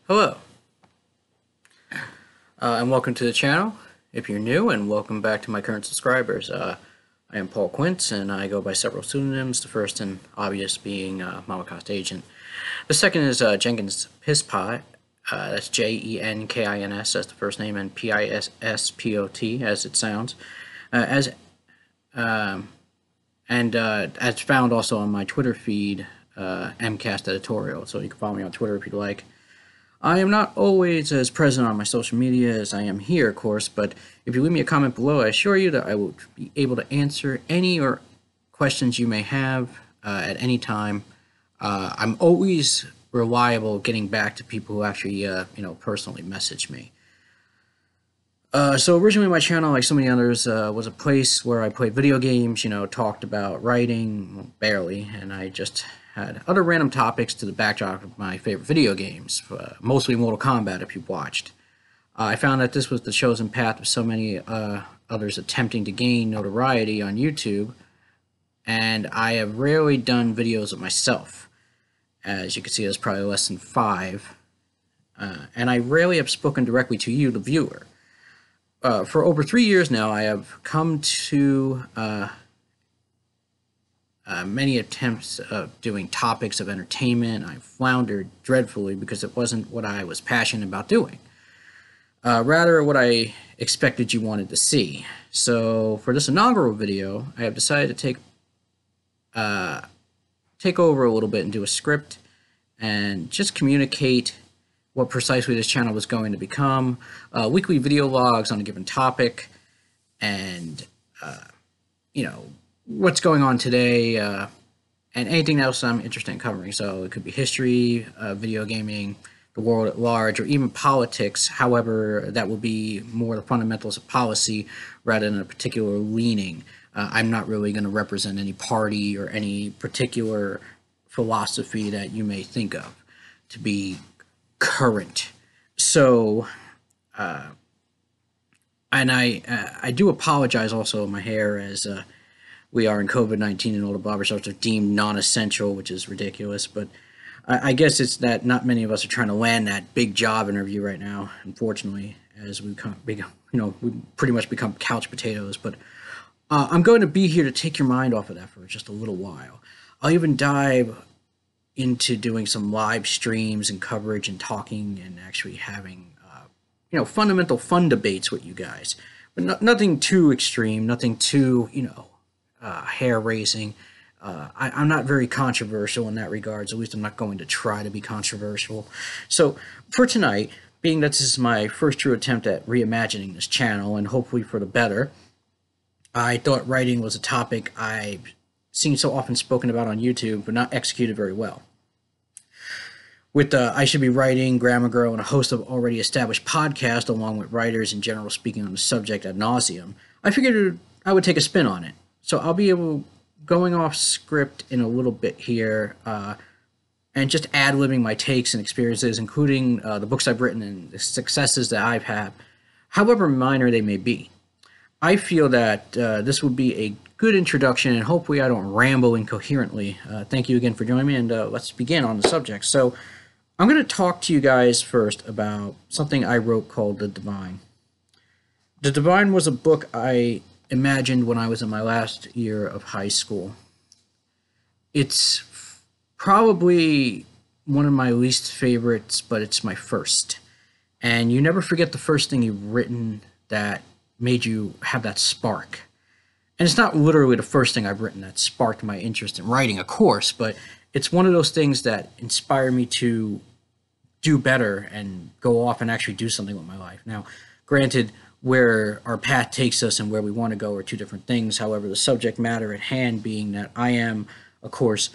Hello, and welcome to the channel if you're new, and welcome back to my current subscribers. I am Paul Quince, and I go by several pseudonyms, the first and obvious being Malacast Agent. The second is Jenkins Pisspot. That's Jenkins, as the first name, and Pisspot, as it sounds. As found also on my Twitter feed, MCast Editorial, so you can follow me on Twitter if you'd like. I am not always as present on my social media as I am here, of course, but if you leave me a comment below, I assure you that I will be able to answer any or questions you may have at any time. I'm always reliable getting back to people who actually, personally message me. So originally my channel, like so many others, was a place where I played video games, talked about writing, well, barely, and I just had other random topics to the backdrop of my favorite video games, mostly Mortal Kombat if you've watched. I found that this was the chosen path of so many others attempting to gain notoriety on YouTube, and I have rarely done videos of myself. As you can see, there's probably less than 5, and I rarely have spoken directly to you, the viewer. For over 3 years now, I have come to many attempts of doing topics of entertainment. I floundered dreadfully because it wasn't what I was passionate about doing. Rather, what I expected you wanted to see. So for this inaugural video, I have decided to take over a little bit and do a script and just communicate what precisely this channel was going to become, weekly video logs on a given topic, and what's going on today, and anything else I'm interested in covering. So it could be history, video gaming, the world at large, or even politics. However, that will be more the fundamentals of policy rather than a particular leaning. I'm not really going to represent any party or any particular philosophy that you may think of to be current. So, and I do apologize also my hair, as we are in COVID-19 and all the barbershops are deemed non-essential, which is ridiculous. But I guess it's that not many of us are trying to land that big job interview right now, unfortunately, as we pretty much become couch potatoes. But I'm going to be here to take your mind off of that for just a little while. I'll even dive into doing some live streams and coverage and talking and actually having, fundamental fun debates with you guys. But nothing too extreme, nothing too, hair-raising. I'm not very controversial in that regards. At least I'm not going to try to be controversial. So for tonight, being that this is my first true attempt at reimagining this channel, and hopefully for the better, I thought writing was a topic I've seen so often spoken about on YouTube, but not executed very well. With I Should Be Writing, Grammar Girl, and a host of already established podcasts, along with writers in general speaking on the subject ad nauseum, I figured I would take a spin on it. So I'll be going off script in a little bit here, and just ad-libbing my takes and experiences, including the books I've written and the successes that I've had, however minor they may be. I feel that this would be a good introduction, and hopefully I don't ramble incoherently. Thank you again for joining me, and let's begin on the subject. So I'm going to talk to you guys first about something I wrote called The Divine. The Divine was a book I imagined when I was in my last year of high school. It's probably one of my least favorites, but it's my first. And you never forget the first thing you've written that made you have that spark. And it's not literally the first thing I've written that sparked my interest in writing, of course, but it's one of those things that inspire me to do better and go off and actually do something with my life. Now, granted, where our path takes us and where we want to go are two different things. However, the subject matter at hand being that I am, of course,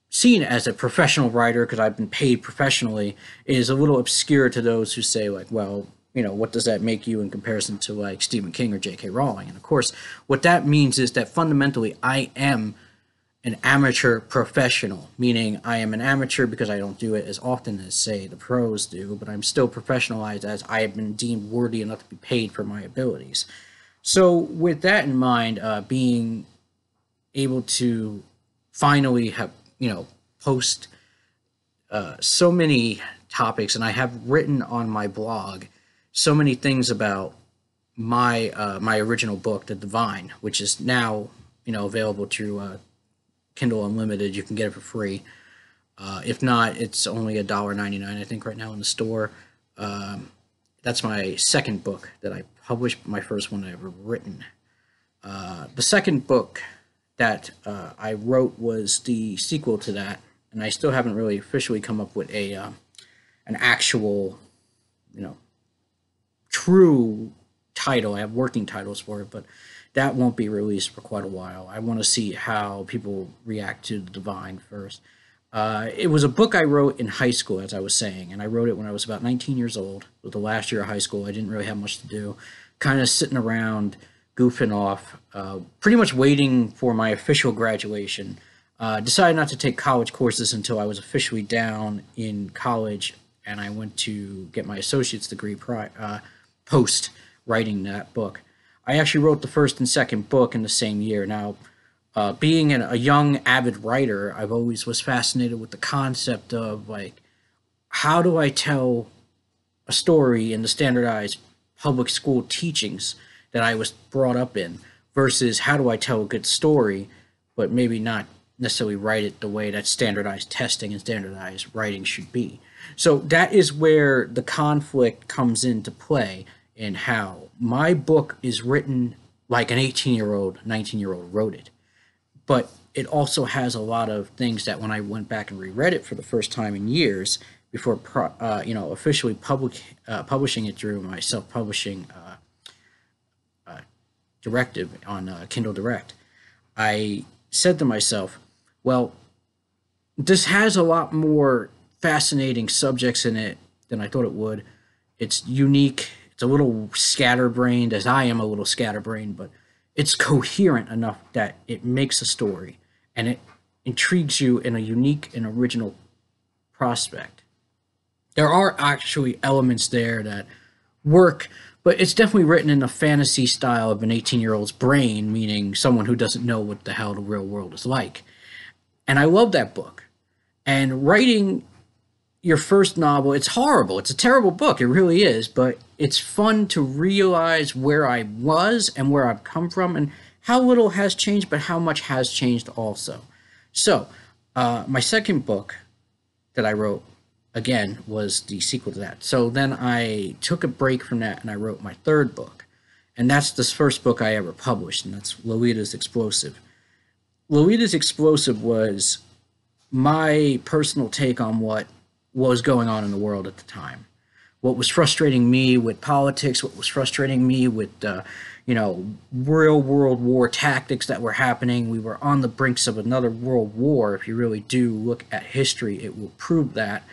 seen as a professional writer because I've been paid professionally, is a little obscure to those who say, like, well, what does that make you in comparison to, like, Stephen King or J.K. Rowling? And, of course, what that means is that fundamentally I am an amateur professional, meaning I am an amateur because I don't do it as often as, say, the pros do, but I'm still professionalized as I have been deemed worthy enough to be paid for my abilities. So with that in mind, being able to finally have, post so many topics, and I have written on my blog so many things about my original book, The Divine, which is now available through Kindle Unlimited. You can get it for free. If not, it's only $1.99, I think, right now in the store. That's my second book that I published, my first one I ever written. The second book that I wrote was the sequel to that, and I still haven't really officially come up with an actual, true title. I have working titles for it, but that won't be released for quite a while. I want to see how people react to The Divine first. It was a book I wrote in high school, as I was saying, and I wrote it when I was about 19 years old. It was the last year of high school. I didn't really have much to do, kind of sitting around, goofing off, pretty much waiting for my official graduation. Decided not to take college courses until I was officially down in college, and I went to get my associate's degree post writing that book. I actually wrote the first and second book in the same year. Now, being a young avid writer, I've always was fascinated with the concept of, like, how do I tell a story in the standardized public school teachings that I was brought up in versus how do I tell a good story, but maybe not necessarily write it the way that standardized testing and standardized writing should be. So that is where the conflict comes into play, in how my book is written like an 18-year-old, 19-year-old wrote it. But it also has a lot of things that when I went back and reread it for the first time in years before, officially publishing it through my self-publishing directive on Kindle Direct, I said to myself, well, this has a lot more fascinating subjects in it than I thought it would. It's unique. It's a little scatterbrained, as I am a little scatterbrained, but it's coherent enough that it makes a story and it intrigues you in a unique and original prospect. There are actually elements there that work, but it's definitely written in the fantasy style of an 18-year-old's brain, meaning someone who doesn't know what the hell the real world is like. And I love that book. And writing your first novel, it's horrible. It's a terrible book. It really is. But it's fun to realize where I was and where I've come from and how little has changed, but how much has changed also. So my second book that I wrote, again, was the sequel to that. So then I took a break from that and I wrote my third book. And that's the first book I ever published, and that's Lolita's Explosive. Lolita's Explosive was my personal take on what was going on in the world at the time. What was frustrating me with politics, what was frustrating me with, real World War tactics that were happening. We were on the brinks of another world war. If you really do look at history, it will prove that.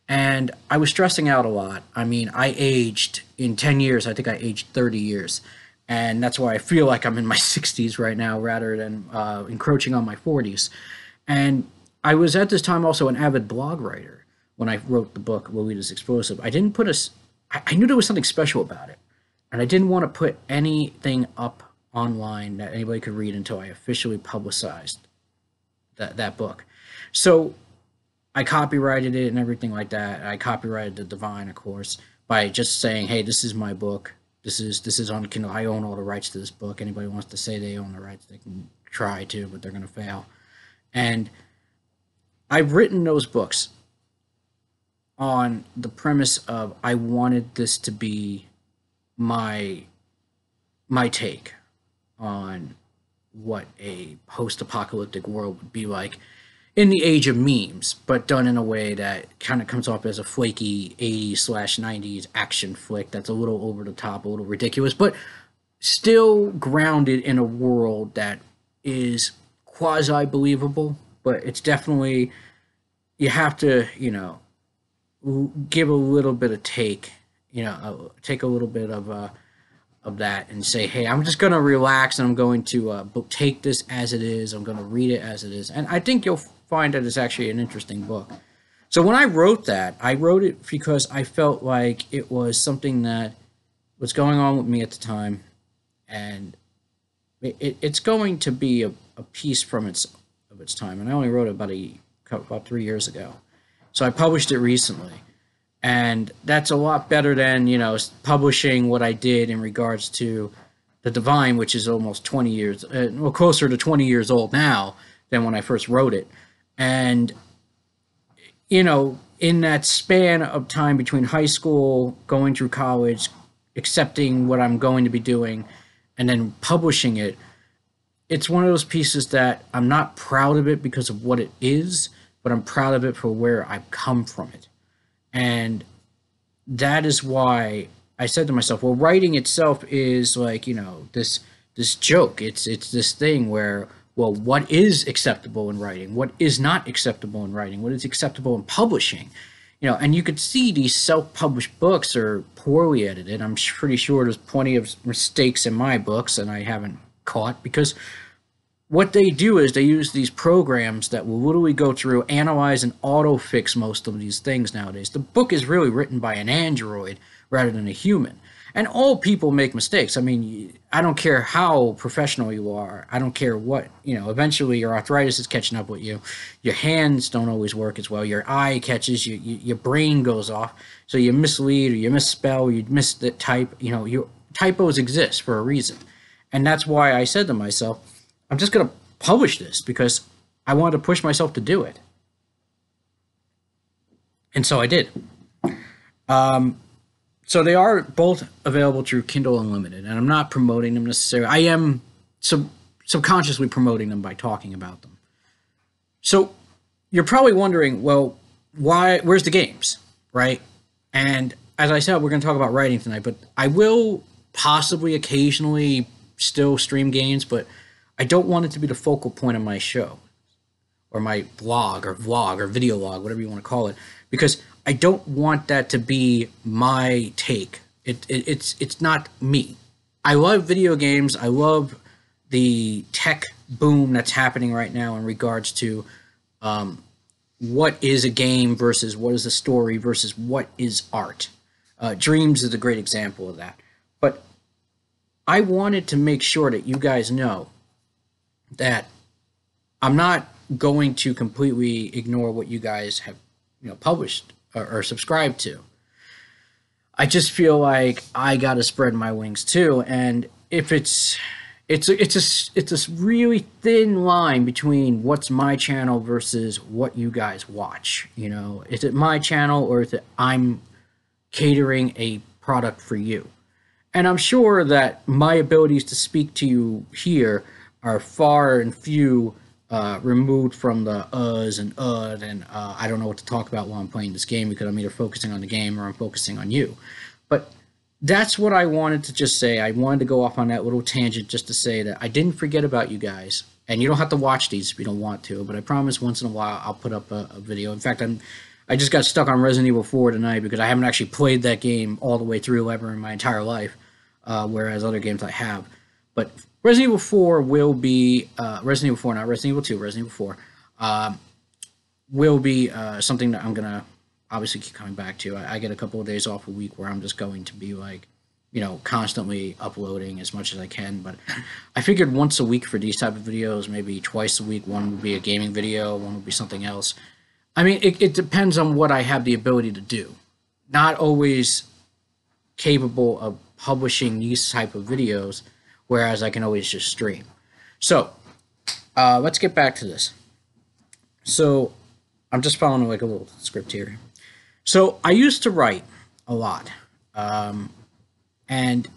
And I was stressing out a lot. I mean, I aged in 10 years. I think I aged 30 years. And that's why I feel like I'm in my 60s right now rather than encroaching on my 40s. And I was at this time also an avid blog writer when I wrote the book, Lolita's Explosive. I didn't put I knew there was something special about it. And I didn't want to put anything up online that anybody could read until I officially publicized that book. So I copyrighted it and everything like that. I copyrighted The Divine, of course, by just saying, hey, this is my book. This is on Kindle. I own all the rights to this book. Anybody wants to say they own the rights, they can try to, but they're going to fail. And I've written those books on the premise of I wanted this to be my take on what a post-apocalyptic world would be like in the age of memes, but done in a way that kind of comes off as a flaky 80s/90s action flick that's a little over the top, a little ridiculous, but still grounded in a world that is quasi-believable. But it's definitely, you have to, give a little bit of take a little bit of that and say, hey, I'm just going to relax and I'm going to take this as it is. I'm going to read it as it is. And I think you'll find that it's actually an interesting book. So when I wrote that, I wrote it because I felt like it was something that was going on with me at the time. And it's going to be a piece of its time. And I only wrote it about 3 years ago. So I published it recently. And that's a lot better than, publishing what I did in regards to the Divine, which is almost 20 years, well, closer to 20 years old now than when I first wrote it. And, in that span of time between high school, going through college, accepting what I'm going to be doing, and then publishing it, it's one of those pieces that I'm not proud of it because of what it is, but I'm proud of it for where I've come from it. And that is why I said to myself, well, writing itself is like, this joke. It's this thing where, well, what is acceptable in writing? What is not acceptable in writing? What is acceptable in publishing? And you could see these self-published books are poorly edited. I'm pretty sure there's plenty of mistakes in my books and I haven't caught, because what they do is they use these programs that will literally go through, analyze, and auto-fix most of these things nowadays. The book is really written by an android rather than a human. And all people make mistakes. I mean, I don't care how professional you are. I don't care what, eventually your arthritis is catching up with you. Your hands don't always work as well. Your eye catches, your brain goes off. So you mislead or you misspell, or you miss the type. Your typos exist for a reason. And that's why I said to myself, I'm just going to publish this because I wanted to push myself to do it. And so I did. So they are both available through Kindle Unlimited, and I'm not promoting them necessarily. I am subconsciously promoting them by talking about them. So you're probably wondering, well, where's the games, right? And as I said, we're going to talk about writing tonight, but I will possibly occasionally still stream games, but I don't want it to be the focal point of my show or my blog or vlog or video log, whatever you want to call it, because I don't want that to be my take. It's not me. I love video games. I love the tech boom that's happening right now in regards to what is a game versus what is a story versus what is art. Dreams is a great example of that. But I wanted to make sure that you guys know that I'm not going to completely ignore what you guys have, published or subscribed to. I just feel like I got to spread my wings too, and if it's a really thin line between what's my channel versus what you guys watch. Is it my channel or is it I'm catering a product for you? And I'm sure that my abilities to speak to you here are far and few removed from the uhs and and I don't know what to talk about while I'm playing this game because I'm either focusing on the game or I'm focusing on you. But that's what I wanted to just say. I wanted to go off on that little tangent just to say that I didn't forget about you guys. And you don't have to watch these if you don't want to, but I promise once in a while I'll put up a video. In fact, I just got stuck on Resident Evil 4 tonight because I haven't actually played that game all the way through ever in my entire life, whereas other games I have. But Resident Evil 4 will be, Resident Evil 4, not Resident Evil 2, Resident Evil 4, will be something that I'm going to obviously keep coming back to. I get a couple of days off a week where I'm just going to be like, constantly uploading as much as I can. But I figured once a week for these type of videos, maybe twice a week, one would be a gaming video, one would be something else. I mean, it depends on what I have the ability to do. Not always capable of publishing these type of videos, whereas I can always just stream. So, let's get back to this. So, I'm just following like a little script here. So, I used to write a lot. And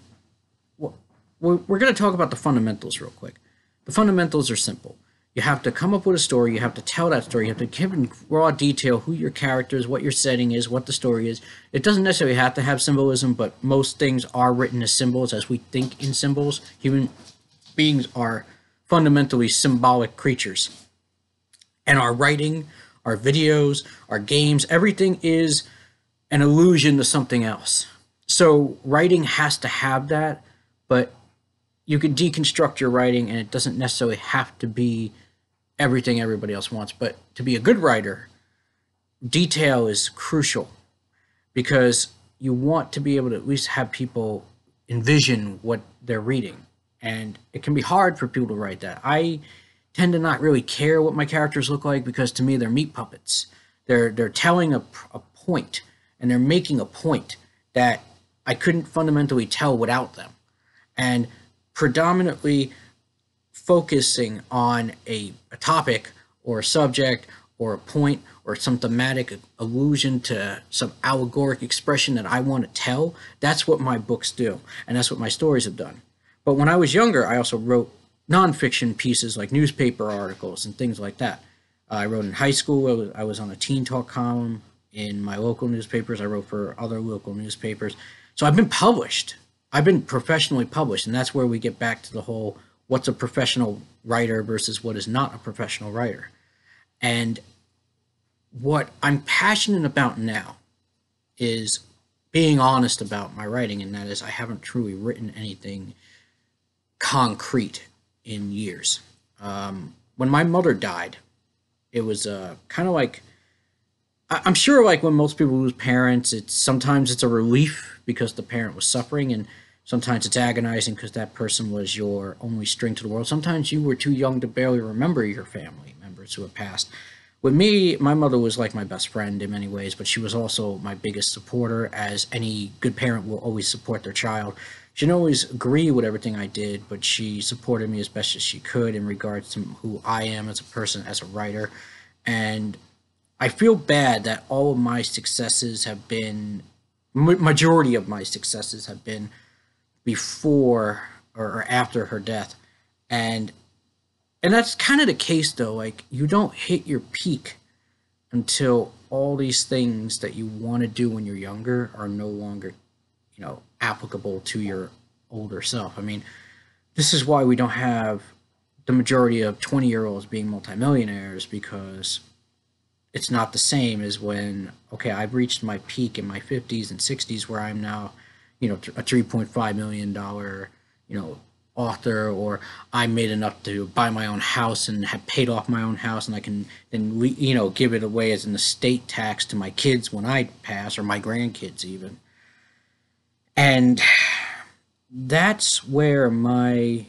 we're going to talk about the fundamentals real quick. The fundamentals are simple. You have to come up with a story. You have to tell that story. You have to give in raw detail who your character is, what your setting is, what the story is. It doesn't necessarily have to have symbolism, but most things are written as symbols as we think in symbols. Human beings are fundamentally symbolic creatures. And our writing, our videos, our games, everything is an allusion to something else. So writing has to have that, but you can deconstruct your writing and it doesn't necessarily have to be everything everybody else wants. But to be a good writer, detail is crucial because you want to be able to at least have people envision what they're reading. And it can be hard for people to write that. I tend to not really care what my characters look like because to me they're meat puppets. They're telling a point. and they're making a point that I couldn't fundamentally tell without them. And predominantly focusing on a topic or a subject or a point or some thematic allusion to some allegoric expression that I want to tell, that's what my books do. And that's what my stories have done. But when I was younger, I also wrote nonfiction pieces like newspaper articles and things like that. I wrote in high school. I was on a teen talk column in my local newspapers. I wrote for other local newspapers. So I've been published. I've been professionally published. And that's where we get back to the whole what's a professional writer versus what is not a professional writer. And what I'm passionate about now is being honest about my writing, and that is I haven't truly written anything concrete in years. When my mother died, it was kind of like I'm sure like when most people lose parents, sometimes it's a relief because the parent was suffering, and sometimes it's agonizing because that person was your only string to the world. Sometimes you were too young to barely remember your family members who have passed. With me, my mother was like my best friend in many ways, but she was also my biggest supporter, as any good parent will always support their child. She didn't always agree with everything I did, but she supported me as best as she could in regards to who I am as a person, as a writer. And I feel bad that all of my successes have been, majority of my successes have been before or after her death. And that's kind of the case though. Like, you don't hit your peak until all these things that you want to do when you're younger are no longer, applicable to your older self. I mean, this is why we don't have the majority of 20-year-olds being multimillionaires, because it's not the same as when, okay, I've reached my peak in my 50s and 60s where I'm now, a $3.5 million, author, or I made enough to buy my own house and have paid off my own house, and I can then, give it away as an estate tax to my kids when I pass, or my grandkids even. And that's where my,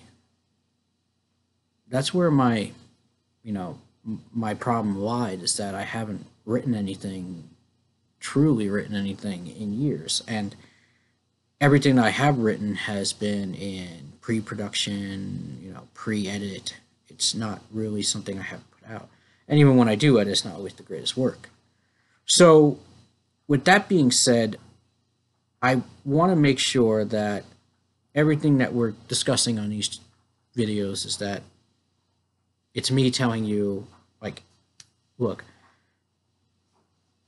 my problem lied, is that I haven't truly written anything in years. And everything that I have written has been in pre-production, pre-edit. It's not really something I have put out. And even when I do edit, it's not always the greatest work. So with that being said, I want to make sure that everything that we're discussing on these videos is that it's me telling you, like, look,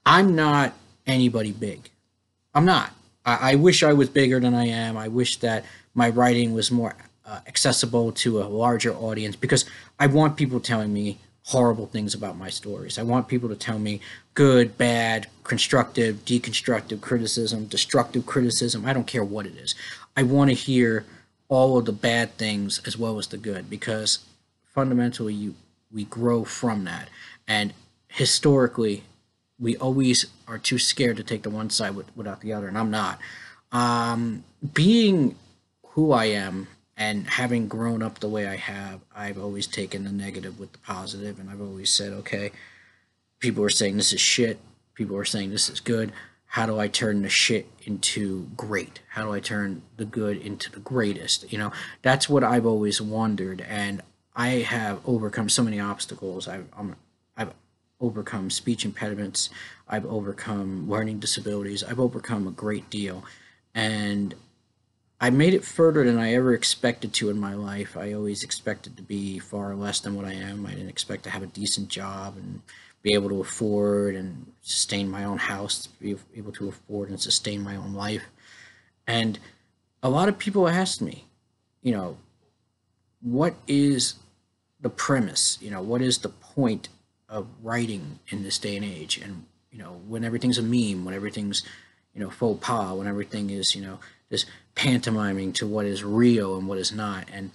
I'm not anybody big. I'm not. I wish I was bigger than I am. I wish that my writing was more accessible to a larger audience, because I want people telling me horrible things about my stories. I want people to tell me good, bad, constructive, deconstructive criticism, destructive criticism. I don't care what it is. I want to hear all of the bad things as well as the good, because fundamentally we grow from that. And historically, we always are too scared to take the one side without the other, and I'm not. Being who I am and having grown up the way I have, I've always taken the negative with the positive, and I've always said, okay, people are saying this is shit, people are saying this is good. How do I turn the shit into great? How do I turn the good into the greatest? That's what I've always wondered, and I have overcome so many obstacles. I've overcome speech impediments. I've overcome learning disabilities. I've overcome a great deal. And I made it further than I ever expected to in my life. I always expected to be far less than what I am. I didn't expect to have a decent job and be able to afford and sustain my own house, be able to afford and sustain my own life. And a lot of people asked me, what is the premise? What is the point of writing in this day and age? And when everything's a meme, when everything's faux pas, when everything is this pantomiming to what is real and what is not, and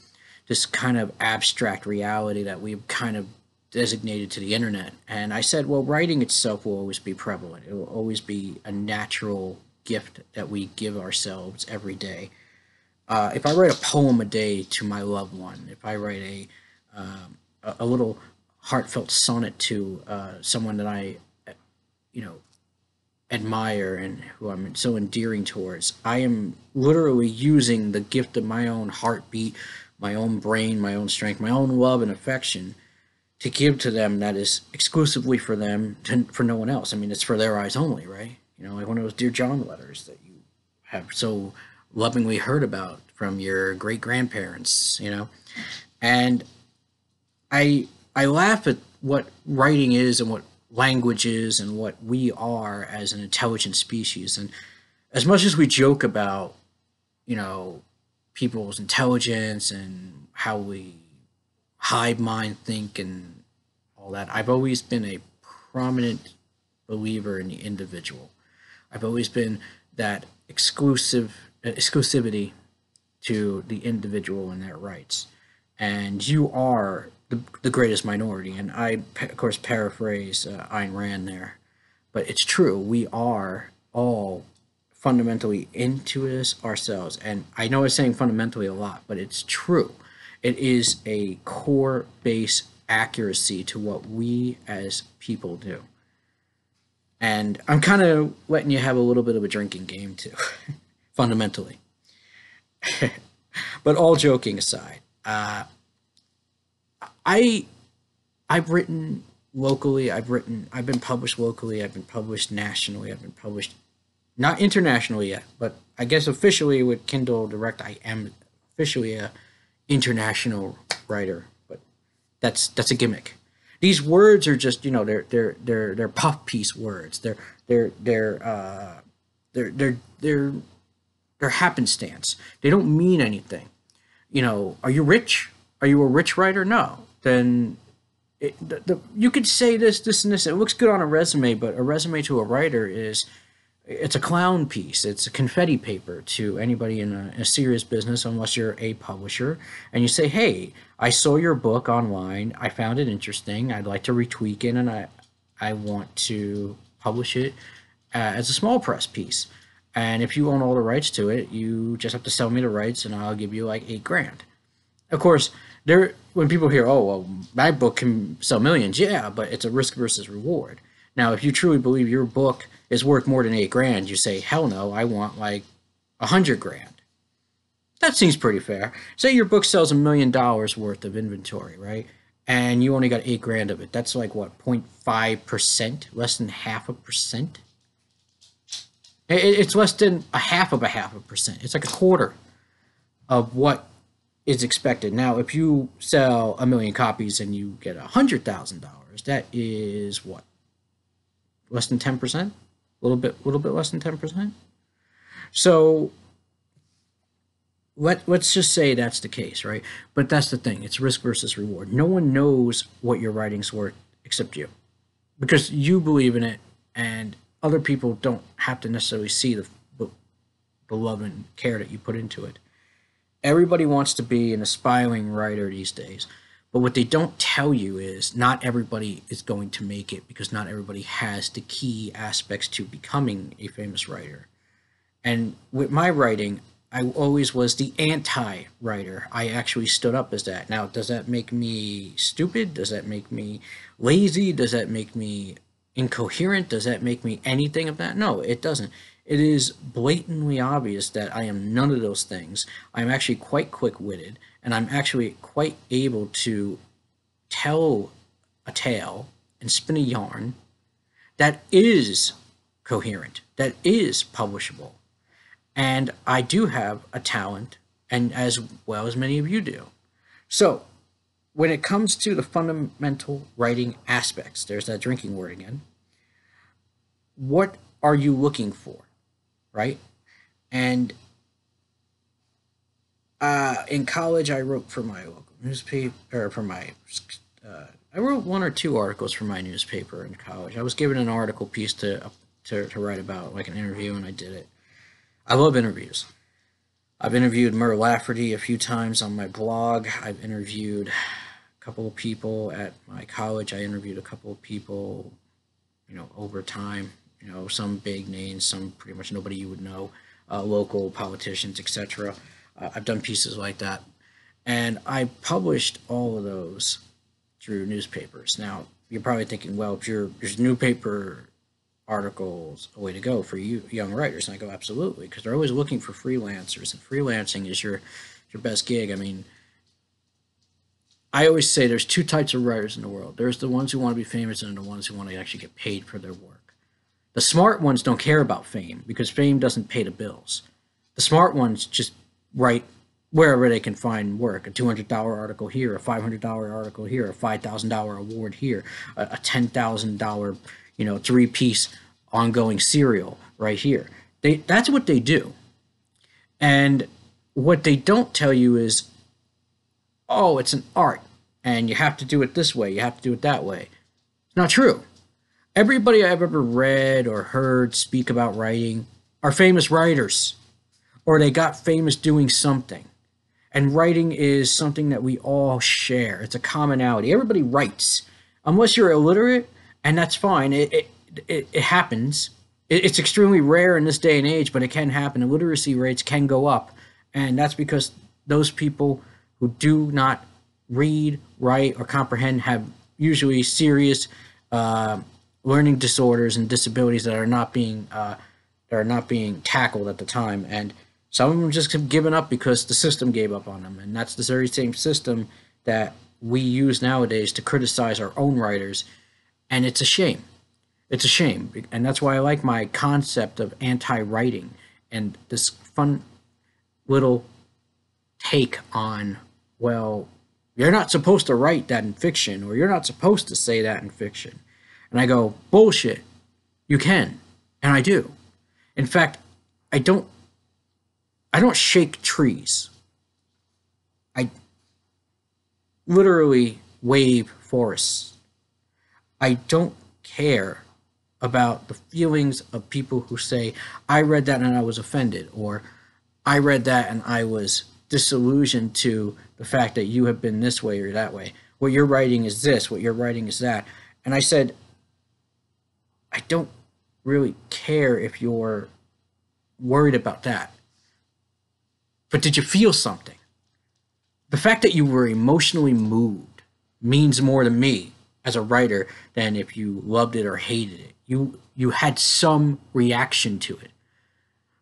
this kind of abstract reality that we've kind of designated to the internet. And I said, well, writing itself will always be prevalent. It will always be a natural gift that we give ourselves every day. If I write a poem a day to my loved one, if I write a little heartfelt sonnet to someone that I, admire and who I'm so endearing towards, I am literally using the gift of my own heartbeat, my own brain, my own strength, my own love and affection to give to them that is exclusively for them, for no one else. I mean, it's for their eyes only, right? You know, like one of those Dear John letters that you have so lovingly heard about from your great grandparents, you know? And I laugh at what writing is and what language is and what we are as an intelligent species. And as much as we joke about, you know, people's intelligence and how we hive mind think and all that, I've always been a prominent believer in the individual. I've always been that exclusivity to the individual and their rights. And you are the greatest minority. And I, of course, paraphrase Ayn Rand there, but it's true. We are all fundamentally into this ourselves. And I know I'm saying fundamentally a lot, but it's true. It is a core base accuracy to what we as people do. And I'm kind of letting you have a little bit of a drinking game too, fundamentally. But all joking aside, I I've written locally. I've been published locally. I've been published nationally. I've been published not internationally yet, but I guess officially with Kindle Direct, I am officially a international writer. But that's a gimmick. These words are just, you know, they're puff piece words. They're they're uh, they're they're happenstance. They don't mean anything. You know, are you rich? Are you a rich writer? No. Then you could say this, and this. It looks good on a resume, but a resume to a writer is it's a clown piece. It's a confetti paper to anybody in a serious business, unless you're a publisher. And you say, "Hey, I saw your book online. I found it interesting. I'd like to retweak it, and I want to publish it as a small press piece. And if you own all the rights to it, you just have to sell me the rights, and I'll give you like 8 grand." Of course, there when people hear, "Oh, well, my book can sell millions," yeah, but it's a risk versus reward. Now, if you truly believe your book is worth more than 8 grand, you say, "Hell no, I want like 100 grand." That seems pretty fair. Say your book sells $1 million worth of inventory, right? And you only got 8 grand of it. That's like what, 0.5%, less than half a percent. It's less than a half a percent. It's like a quarter of what is expected. Now, if you sell 1 million copies and you get $100,000, that is what, less than 10%, little bit less than 10%. So let's just say that's the case, right? But that's the thing. It's risk versus reward. No one knows what your writing's worth except you, because you believe in it, and other people don't have to necessarily see the love and care that you put into it. Everybody wants to be an aspiring writer these days, but what they don't tell you is not everybody is going to make it, because not everybody has the key aspects to becoming a famous writer. And with my writing, I always was the anti writer. I actually stood up as that. Now, does that make me stupid? Does that make me lazy? Does that make me incoherent? Does that make me anything of that? No, it doesn't. It is blatantly obvious that I am none of those things. I'm actually quite quick witted, and I'm actually quite able to tell a tale and spin a yarn that is coherent, that is publishable. And I do have a talent, and as well as many of you do. So, when it comes to the fundamental writing aspects, there's that drinking word again. What are you looking for, right? And in college, I wrote for my local newspaper, or for my, I wrote 1 or 2 articles for my newspaper in college. I was given an article piece to write about, like an interview, and I did it. I love interviews. I've interviewed Mur Lafferty a few times on my blog. I've interviewed a couple of people at my college. I interviewed a couple of people, you know, over time. You know, some big names, some pretty much nobody you would know, local politicians, etc. I've done pieces like that, and I published all of those through newspapers. Now, you're probably thinking, well, if your newspaper articles a way to go for you young writers? And I go, absolutely, because they're always looking for freelancers, and freelancing is your best gig. I mean, I always say there's two types of writers in the world. There's the ones who want to be famous and the ones who want to actually get paid for their work. The smart ones don't care about fame because fame doesn't pay the bills. The smart ones just write wherever they can find work. A $200 article here, a $500 article here, a $5,000 award here, a $10,000 3-piece ongoing serial right here. That's what they do. And what they don't tell you is, oh, it's an art and you have to do it this way, you have to do it that way. It's not true. Everybody I've ever read or heard speak about writing are famous writers, or they got famous doing something. And writing is something that we all share. It's a commonality. Everybody writes, unless you're illiterate, and that's fine. It happens. It's extremely rare in this day and age, but it can happen. Illiteracy rates can go up, and that's because those people who do not read, write, or comprehend have usually serious learning disorders and disabilities that are not being tackled at the time, and some of them just have given up because the system gave up on them, and that's the very same system that we use nowadays to criticize our own writers, and it's a shame. It's a shame, and that's why I like my concept of anti-writing and this fun little take on, well, you're not supposed to write that in fiction, or you're not supposed to say that in fiction. And I go, bullshit. You can, and I do. In fact, I don't shake trees. I literally wave forests. I don't care about the feelings of people who say, I read that and I was offended, or I read that and I was disillusioned to the fact that you have been this way or that way. What you're writing is this, what you're writing is that. And I said, I don't really care if you're worried about that. But did you feel something? The fact that you were emotionally moved means more to me as a writer than if you loved it or hated it. You had some reaction to it.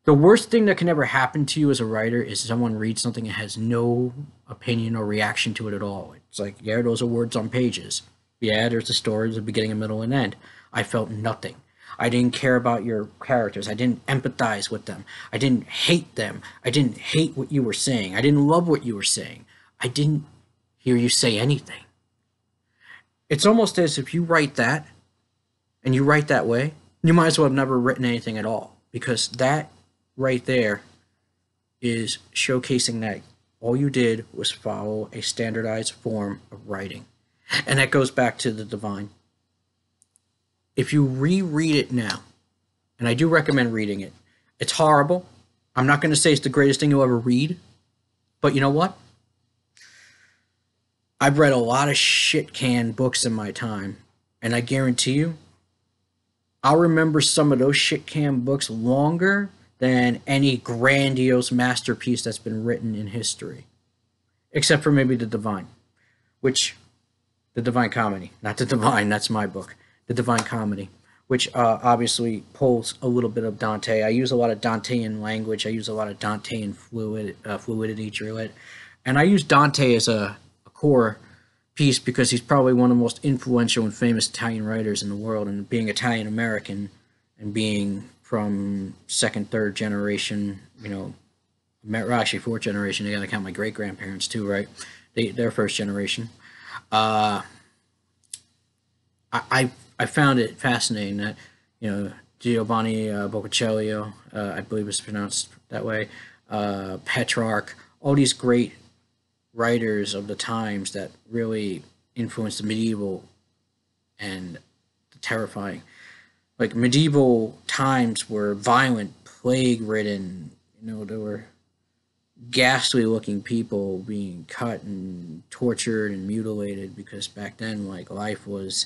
The worst thing that can ever happen to you as a writer is someone reads something and has no opinion or reaction to it at all. It's like, yeah, those are words on pages. Yeah, there's a story, there's a beginning, a middle, and end. I felt nothing. I didn't care about your characters. I didn't empathize with them. I didn't hate them. I didn't hate what you were saying. I didn't love what you were saying. I didn't hear you say anything. It's almost as if you write that, and you write that way, you might as well have never written anything at all, because that right there is showcasing that all you did was follow a standardized form of writing. And that goes back to the divine. If you reread it now, and I do recommend reading it, it's horrible. I'm not going to say it's the greatest thing you'll ever read, but you know what? I've read a lot of shit can books in my time, and I guarantee you, I'll remember some of those shit can books longer than any grandiose masterpiece that's been written in history. Except for maybe The Divine, which, The Divine Comedy, not The Divine, that's my book. The Divine Comedy, which obviously pulls a little bit of Dante. I use a lot of Dantean language. I use a lot of Dantean fluidity through it. And I use Dante as a core piece because he's probably one of the most influential and famous Italian writers in the world, and being Italian American and being from second, third generation, actually fourth generation. You got to count my great grandparents too, right? They're first generation. I found it fascinating that Giovanni Boccaccino, I believe it's pronounced that way, Petrarch, all these great writers of the times that really influenced the medieval and the terrifying. Like, medieval times were violent, plague-ridden. There were ghastly-looking people being cut and tortured and mutilated because back then, life was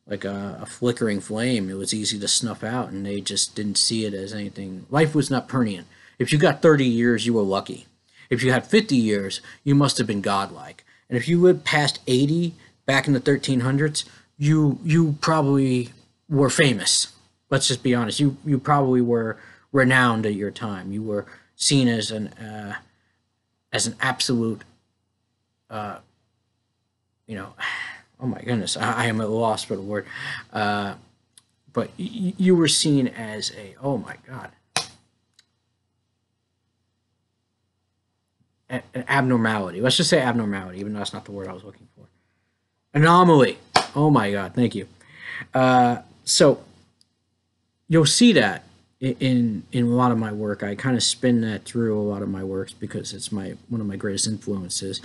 like a flickering flame. It was easy to snuff out, and they just didn't see it as anything. Life was not permanent. If you got 30 years, you were lucky. If you had 50 years, you must have been godlike. And if you lived past 80 back in the 1300s, you probably were famous. let's just be honest. You probably were renowned at your time. You were seen as an absolute, uh, you know, oh my goodness, I am at a loss for the word. Uh, but you were seen as a, oh my god, an abnormality. Let's just say abnormality, even though that's not the word I was looking for. Anomaly. Oh my god, thank you. So you'll see that in a lot of my work. I kind of spin that through a lot of my works because it's one of my greatest influences.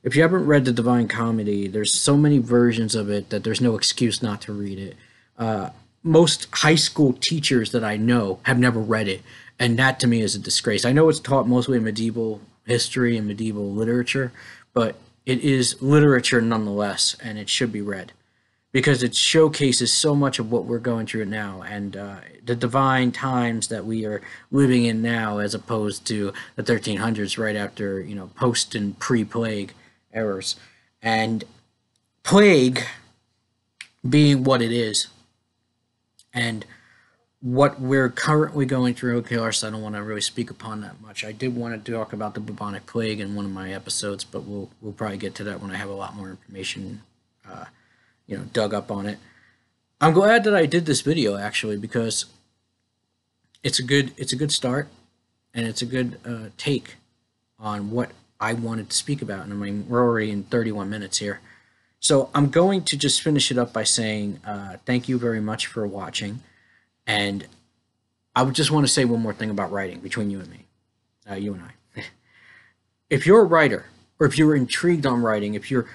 If you haven't read the Divine Comedy, there's so many versions of it that there's no excuse not to read it. Most high school teachers that I know have never read it, and that to me is a disgrace. I know it's taught mostly in medieval history and medieval literature, but it is literature nonetheless, and it should be read because it showcases so much of what we're going through now and the divine times that we are living in now, as opposed to the 1300s, right after post and pre-plague eras, and plague being what it is, and what we're currently going through. Of course, I don't want to really speak upon that much. I did want to talk about the bubonic plague in one of my episodes, but we'll probably get to that when I have a lot more information dug up on it. I'm glad that I did this video actually, because it's a good start, and it's a good take on what I wanted to speak about. And I mean, we're already in 31 minutes here, so I'm going to just finish it up by saying thank you very much for watching, and I would just want to say one more thing about writing between you and me, you and I. If you're a writer, or if you're intrigued on writing, if you're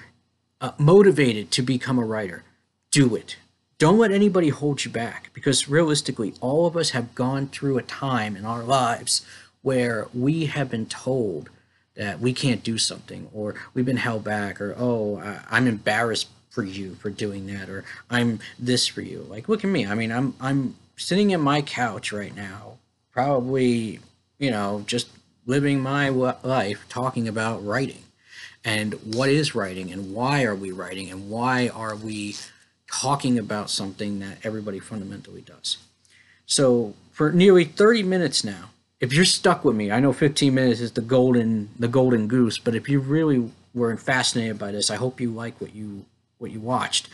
motivated to become a writer, do it. Don't let anybody hold you back, because realistically, all of us have gone through a time in our lives where we have been told that we can't do something, or we've been held back, or I'm embarrassed for you for doing that, or I'm this for you. Like, look at me. I mean, I'm sitting in my couch right now, probably, just living my life, talking about writing. And what is writing, and why are we writing, and why are we talking about something that everybody fundamentally does? So for nearly 30 minutes now, if you're stuck with me, I know 15 minutes is the golden goose, but if you really were fascinated by this, I hope you like what you watched,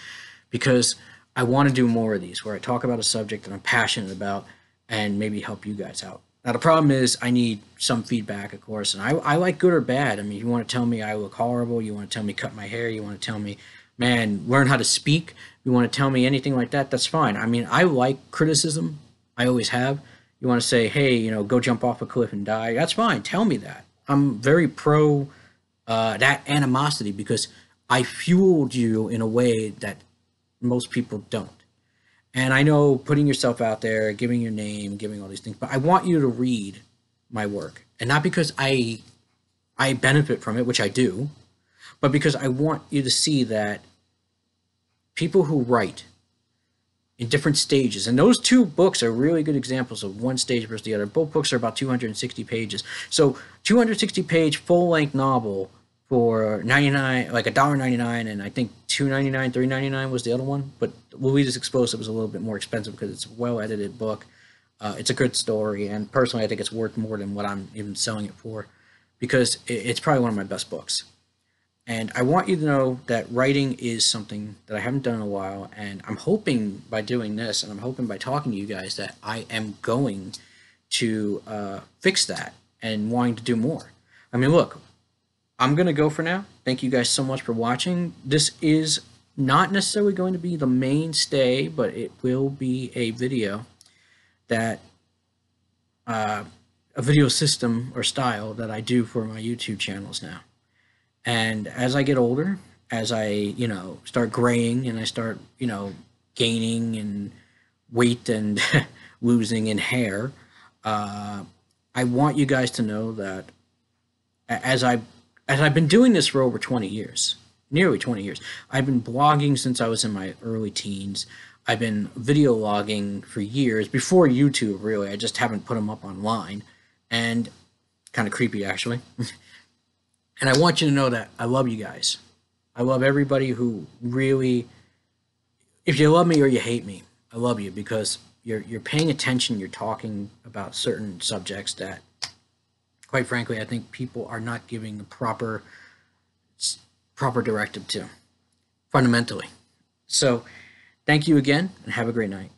because I want to do more of these where I talk about a subject that I'm passionate about and maybe help you guys out. Now, the problem is I need some feedback, of course, and I like good or bad. I mean, you want to tell me I look horrible, you want to tell me cut my hair, you want to tell me, man, learn how to speak, you want to tell me anything like that, that's fine. I mean, I like criticism. I always have. You want to say, hey, go jump off a cliff and die, that's fine. Tell me that. I'm very pro that animosity, because I fueled you in a way that most people don't. And I know putting yourself out there, giving your name, giving all these things, but I want you to read my work. And not because I benefit from it, which I do, but because I want you to see that people who write in different stages, and those two books are really good examples of one stage versus the other. Both books are about 260 pages. So 260-page full-length novel for 99, like $1.99, and I think $2.99, $3.99 was the other one. But Louisa's Explosive was a little bit more expensive because it's a well-edited book. It's a good story, and personally, I think it's worth more than what I'm even selling it for, because it's probably one of my best books. And I want you to know that writing is something that I haven't done in a while, and I'm hoping by doing this, and I'm hoping by talking to you guys, that I am going to fix that and wanting to do more. I mean, look, I'm going to go for now. Thank you guys so much for watching. This is not necessarily going to be the mainstay, but it will be a video that, a video system or style that I do for my YouTube channels now. And as I get older, as I, start graying and I start, gaining in weight and losing in hair, I want you guys to know that as I've been doing this for over 20 years, nearly 20 years. I've been blogging since I was in my early teens. I've been video logging for years, before YouTube, really. I just haven't put them up online. And kind of creepy, actually. And I want you to know that I love you guys. I love everybody who really, if you love me or you hate me, I love you, because you're paying attention, you're talking about certain subjects that, quite frankly, I think people are not giving the proper directive to fundamentally. So, thank you again, and have a great night.